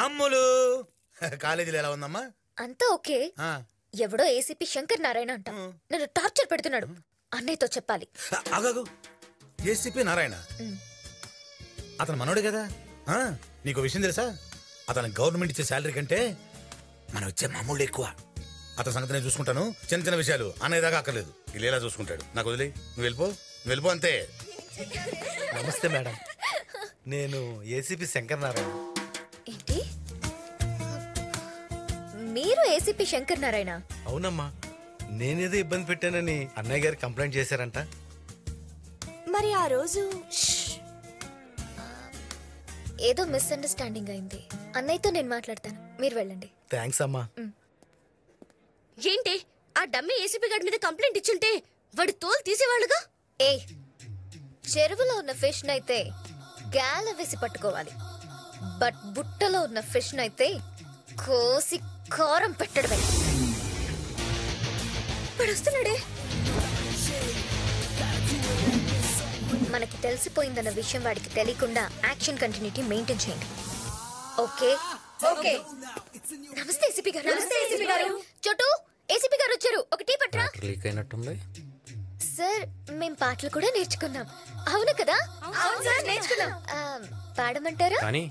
అమ్ములు కాలేజీలో ఎలా ఉందమ్మా? అంతా ఓకే. ఎవడో ఏసీపీ శంకర్ నారాయణ అంట నన్ను టార్చర్ పెడుతున్నాడు. అన్నయ్యతో చెప్పాలి. ఏసీపీ నారాయణ అతను మనోడే కదా? నీకు విషయం తెలుసా? అతను గవర్నమెంట్ ఇచ్చే శాలరీ కంటే మనం ఇచ్చే మామూలు ఎక్కువ. అతని సంగతి నేను చూసుకుంటాను. చిన్న చిన్న విషయాలు అన్నయ్య దాకా అక్కర్లేదు. ఇలా ఎలా చూసుకుంటాడు. నాకు వదిలే, నువ్వు వెళ్ళిపో అంతే. నమస్తే మేడం, నేను ఏసీపీ శంకర్ నారాయణ. ఏంటి, మీరు ఏసీపీ శంకర్ నారాయణ? అవునమ్మా, నేనేదో ఇబ్బంది పెట్టానని అన్నయ్య గారు కంప్లైంట్ చేశారంట. మరి ఆ రోజు ఏదో మిస్అండర్స్టాండింగ్ అయింది. అన్నయ్యతో నేను మాట్లాడతాను, మీరు వెళ్ళండి. థ్యాంక్స్ అమ్మా. ఏంటి, ఆ డమ్మీ ఏసీపీ గారి మీద కంప్లైంట్ ఇచ్చుంటే వాడి తోలు తీసేవాళ్ళుగా. ఏ చెరువులో ఉన్న ఫిష్ నైతే గాల వేసి పట్టుకోవాలి, బట్ బుట్టలో ఉన్న ఫిష్ నైతే కోసి కారం పెట్టడమే. వస్తున్నాడే. మనకి తెలిసిపోయిందన్న విషయం వాడికి తెలియకుండా యాక్షన్ కంటిన్యూటీ మెయింటైన్ చేయండి. Okay okay. నమస్తే ఏసీపీ గారు. నమస్తే ఏసీపీ గారు. చోటు, ఏసీపీ గారు వచ్చారు. ఒక టీ పట్రా. లీక్ అయినట్టుంది సార్. మేం పాటలు కూడా నేర్చుకున్నాం. అవును కదా? అవును సార్, నేర్చుకున్నాం. పాడమంటారా? కానీ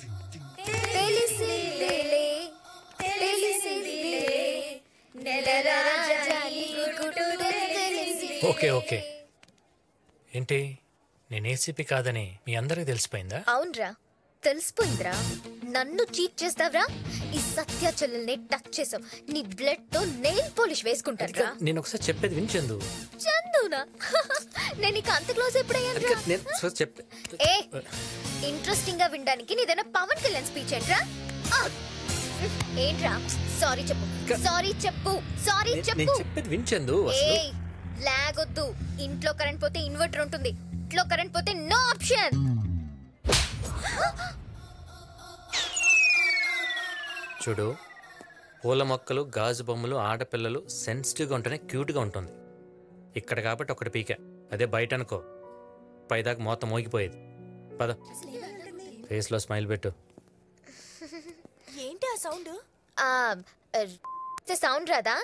ఓకే ఓకే. ఏంటి, నేను ఏసీపీ కాదని మీ అందరికి తెలిసిపోయిందా? అవునరా, తెలిసిపోయిందిరా. నన్ను చీట్ చేస్తావరా? ఈ సత్య చెల్లెల్ని టచ్ చేసావు, నీ బ్లడ్ తో నెయిల్ పాలిష్ వేసుకుంటాను. నేను ఒకసారి చెప్పేది వినిచెందు. చందునా? నేను నీకు అంత క్లోజ్ ఎప్పుడయ్యాను? ఏ ఇంట్రెస్టింగ్ గా వినడానికి నీదైనా పవన్ కళ్యాణ్ స్పీచ్ ఏంట్రా? ఏంట్రా? సారీ చెప్పు, సారీ చెప్పు, సారీ చెప్పు. చెప్పేది వినిచెందు. లాగొద్దు. ఇంట్లో కరెంట్ పోతే ఇన్వర్టర్ ఉంటుంది, ఇంట్లో కరెంట్ పోతే నో ఆప్షన్. చూడు, పూల మొక్కలు, గాజు బొమ్మలు, ఆడపిల్లలు సెన్సిటివ్గా ఉంటేనే క్యూట్గా ఉంటుంది. ఇక్కడ కాబట్టి ఒకటి పీక, అదే బయట అనుకో పైదాకా మొత్తం మోగిపోయేది. పద, ఫేస్లో స్మైల్ పెట్టు. ఏంటి ఆ సౌండ్? సౌండ్ రాదా?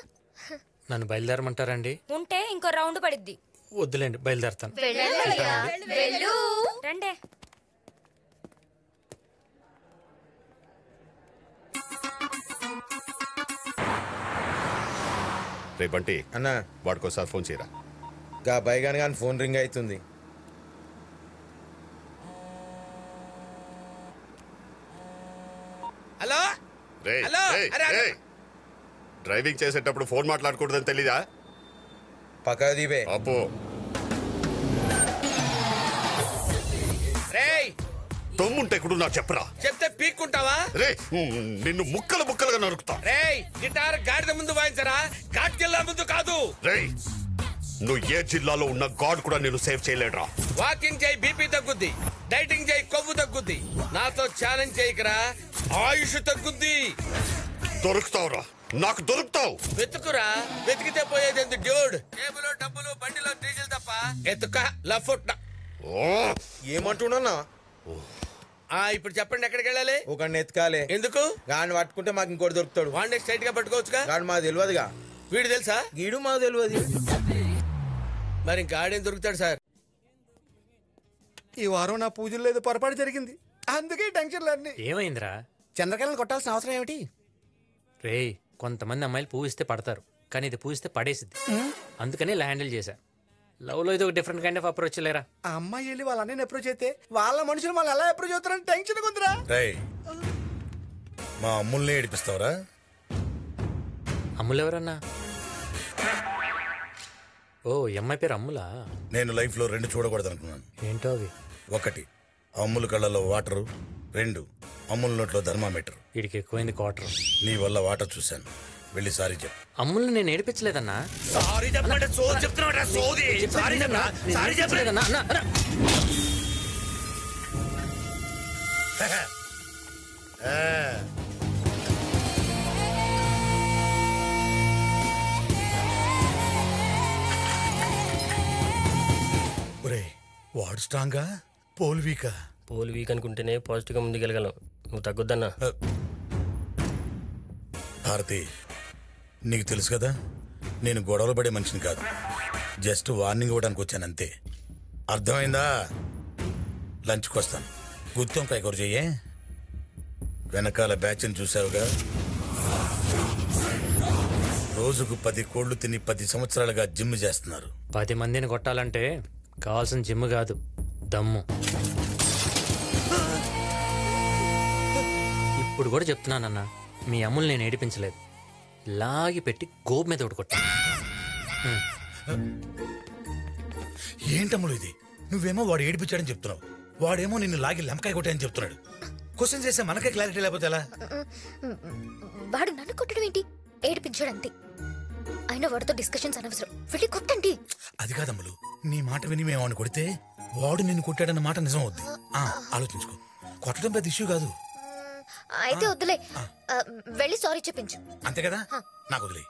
నన్ను బయలుదేరమంటారండి? ఉంటే ఇంకో రౌండ్ పడిద్ది. వద్దులేండి, బయలుదేరతాను. రండే. రే బంటి అన్నా, వాడికోసారి ఫోన్ చేయరా. గా బైగాని కానీ ఫోన్ రింగ్ అవుతుంది. హలో. డ్రైవింగ్ చేసేటప్పుడు ఫోన్ మాట్లాడకూడదని తెలీదా? పక్క దీపే అబ్బో. తమ్ముంటే కూడా నాకు చెప్పరా. చెప్తే పీక్కుంటావా? రే, నిన్ను ముక్కలు ముక్కలుగా నరుకుతా. రేయ్, గిటార్ గాడిద ముందు వాయించరా, ఘాట్ జిల్లా ముందు కాదు. రేయ్, నువ్వు ఏ జిల్లాలో ఉన్న గాడ్ కూడా నేను సేవ్ చేయలేడురా. వాకింగ్ చేయి, బీపీ తగ్గుద్ది. డైటింగ్ చేయి, కొవ్వు తగ్గుద్ది. నాతో ఛాలెంజ్ చేయకరా, ఆయుష్ తగ్గుద్ది. దొరుకుతావురా, నాకు దొరుకుతావు. వెతుకురా, వెతికితే పోయేది ఎందుకు డ్యూడ్? టేబుల్ డబ్బులు, బండిలో డీజిల్ తప్ప ఎత్తుక లఫుట్. ఏమంటున్నా? ఇప్పుడు చెప్పండి, ఎక్కడికి వెళ్ళాలి? ఒక ఎత్తుకాలే. ఎందుకు? గాని పట్టుకుంటే మాకు ఇంకోటి దొరుకుతాడు. వాడిని స్ట్రైట్ గా పట్టుకోవచ్చుగా. గాని మాకు తెలియదుగా. వీడు తెలుసా? గీడు మాకు తెలియదు. మరి గాడేం దొరుకుతాడు సార్? ఈ వారం నా పూజలు ఏదో పొరపాటు జరిగింది, అందుకే టెన్షన్లు అన్ని. ఏమైందిరా? చంద్రకళను కొట్టాల్సిన అవసరం ఏమిటి? రేయ్, కొంతమంది అమ్మాయిలు పూజిస్తే పడతారు, కానీ ఇది పూజిస్తే పడేసిద్ది. అందుకని ఇలా హ్యాండిల్ చేశా. లవ్ లో ఇది ఒక డిఫరెంట్ కైండ్ ఆఫ్ అప్రోచ్ లేరా. ఆ అమ్మాయి వెళ్ళి వాళ్ళ అన్నయ్యని అప్రోచ్ అయితే వాళ్ళ మనుషులు వాళ్ళు ఎలా అప్రోచ్ అవుతారని టెన్షన్ ఉందిరా. మా అమ్ముల్ని ఏడిపిస్తావరా? అమ్ములు ఎవరన్నా? ఓ, అమ్మాయి పేరు అమ్ములా? నేను లైఫ్ లో 2 చూడకూడదు అనుకున్నాను. ఏంటో అవి? 1 అమ్ముల కళ్ళలో వాటరు, 2 అమ్ముల నోట్లో థర్మామీటర్. వీడికి ఎక్కువైంది క్వార్టర్. నీ వల్ల వాటర్ చూశాను, వెళ్ళి సారీ చెప్పు. అమ్ముల్ని నేను ఏడిపించలేదన్నా. సారీ చెప్పండి. సోది చెప్తున్నాడు. సోది. సారీ చెప్పరా? సారీ చెప్పలేదన్నా. వాడు స్ట్రాంగా, పోల్ వీకా? పోల్ వీక్ అనుకుంటేనే పాజిటివ్గా ముందుకెళ్ళగలం. నువ్వు తగ్గొద్దన్నా. భారతి, నీకు తెలుసు కదా నేను గొడవలు పడే మనిషిని కాదు. జస్ట్ వార్నింగ్ ఇవ్వడానికి వచ్చాను అంతే. అర్థమైందా? లంచ్కి వస్తాను. గుత్తంకాయ కూర చెయ్యే. వెనకాల బ్యాచ్ని చూసావుగా, రోజుకు 10 కోళ్లు తిని 10 సంవత్సరాలుగా జిమ్ చేస్తున్నారు. 10 మందిని కొట్టాలంటే కావాల్సిన జిమ్ కాదు, దమ్ము. ఇప్పుడు కూడా చెప్తున్నానన్నా, మీ అమ్ములు నేను ఏడిపించలేదు. లాగి పెట్టి గోపు మీద ఒకటి కొట్టాను. ఏంటమ్ములు ఇది? నువ్వేమో వాడు ఏడిపించాడని చెప్తున్నావు, వాడేమో నిన్ను లాగి లెంకాయ కొట్టాయని చెప్తున్నాడు. క్వశ్చన్ చేస్తే మనకే క్లారిటీ లేకపోతే ఎలా? వాడు నన్ను కొట్టడం ఏంటి? ఏడిపించాడు అంతే. అయినా వాడితో డిస్కషన్స్ అనవసరం. వెళ్ళి కొట్టండి. అది కాదమ్ములు, నీ మాట విని మేము వాడిని కొడితే వాడు నిన్ను కొట్టాడన్న మాట నిజం అవుద్ది. ఆలోచించుకో. కొట్టడం పెద్ద ఇష్యూ కాదు. అయితే వద్దులే, వెళ్ళి సారీ చెప్పించు. అంతే కదా? నాకు వదిలే.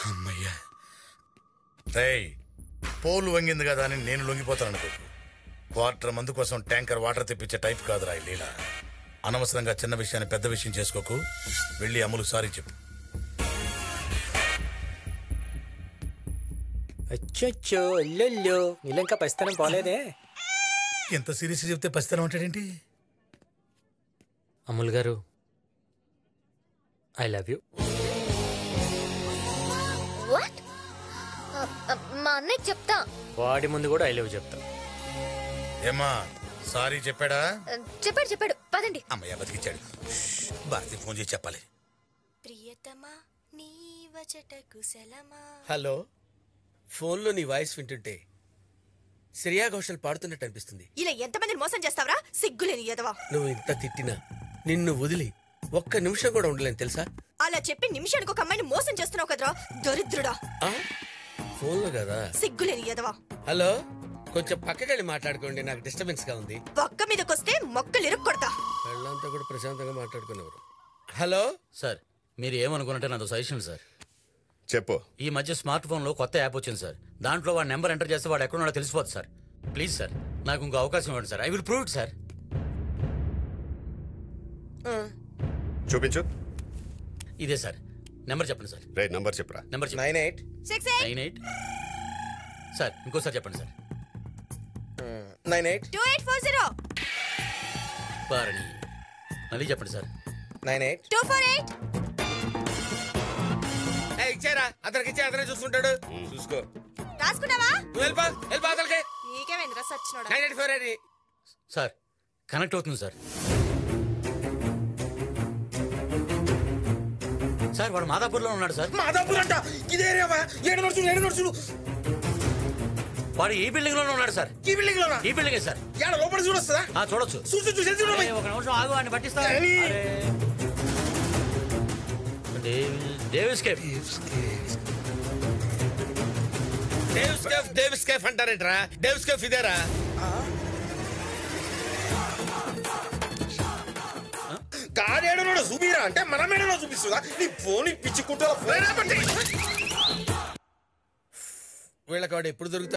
అమ్మయ్యా. రేయ్, పోలు వంగింది కదా అని నేను లొంగిపోతాను అనుకో. క్వార్టర్ మందు కోసం ట్యాంకర్ వాటర్ తెప్పించే టైప్ కాదురా ఈ లీల. అనవసరంగా చిన్న విషయాన్ని పెద్ద విషయం చేసుకోకు. వెళ్ళి అమ్ములు సారీ చెప్పు. అచ్చో అల్లెల్లో నీళ్ళంకా పసితనం పోలేదే. ఎంత సీరియస్ చెప్తే పసితనం ఉంటాడేంటి? అమ్ముల్ గారు, ఐ లవ్ యూ. వాట్? మా అన్నయ్య చెప్తా. వాడి ముందు కూడా ఐ లవ్ చెప్తా. ఏమా సారీ చెప్పాడా? చెప్పాడు. పదండి. అమ్మయ్య బతికిచ్చాడు. భారతి ఫోన్ చేసి చెప్పాలి. ప్రియతమా నీవచట కుశలమా. హలో. ఫోన్లో నీ వాయిస్ వింటుంటే శ్రేయా ఘోషల్ పాడుతున్నట్టు అనిపిస్తుంది. ఇలా ఎంతమందిని మోసం చేస్తావరా? సిగ్గులేని ఎదవా. నువ్వు ఇంత తిట్టినా నిన్ను వదిలి ఒక్క నిమిషం కూడా ఉండలేను తెలుసా? అలా చెప్పి నిమిషానికి ఒక అమ్మాయిని మోసం చేస్తున్నావు కదరా, దరిద్రుడా. ఫోన్లో కదా. సిగ్గులేని ఎదవా. హలో, కొంచెం పక్కకెళ్ళి మాట్లాడుకోండి, నాకు డిస్టర్బెన్స్ గా ఉంది. పక్క మీదకొస్తే మొక్కలు ఇరుక్కొడతా. వాళ్ళంతా కూడా ప్రశాంతంగా మాట్లాడుకునేవారు. హలో సార్, మీరు ఏమనుకున్నట్టే నాతో సజెషన్ సార్. చెప్పు. ఈ మధ్య స్మార్ట్ ఫోన్ లో కొత్త యాప్ వచ్చింది సార్. దాంట్లో వాడి నెంబర్ ఎంటర్ చేస్తే వాడు ఎక్కడున్నాడో తెలిసిపోతుంది సార్. ప్లీజ్ సార్, నాకు ఇంకో అవకాశం ఇవ్వండి sir. I will prove it sir. చూపించు. ఇదే సార్ నెంబర్. చెప్పండి సార్. రైట్ నంబర్ చెప్పరా. Number 98 sir. ఇంకోసారి చెప్పండి సార్. 98 2840 బారణి. మళ్ళీ చెప్పండి సార్. 98 248. ఇచ్చారా? అతనికి ఇచ్చే అతనే చూసుకుంటాడు. చూసుకో. రాసుకున్నావా? వెళ్ళిపో అతనికి. నీకేమైందిరా సచ్చినోడా? 984 సార్ కనెక్ట్ అవుతుంది సార్. సార్ వాడు మాదాపూర్లో ఉన్నాడు సార్. మాదాపూర్ అంట ఇదే ఏడు నడుచుడు. వాడు ఈ బిల్డింగ్ లోనే ఉన్నాడు సార్. ఈ బిల్డింగ్ లోనా? ఈ బిల్డింగే సార్. ఏడ లోపల చూడొస్తుందా? చూడొచ్చు. ఒక నిమిషం ఆగు, అని పట్టిస్తా. డేవిస్ కేఫ్ అంటారేంట్రా? డేవిస్ కేఫ్ ఇదేరా? కాడేడు చూపిరా అంటే మన మేడలో చూపిస్తుందా? నీ ఫోన్ పిచ్చి కుట్టాల ఫోన్. వీళ్ళకి వాడు ఎప్పుడు దొరుకుతాడు?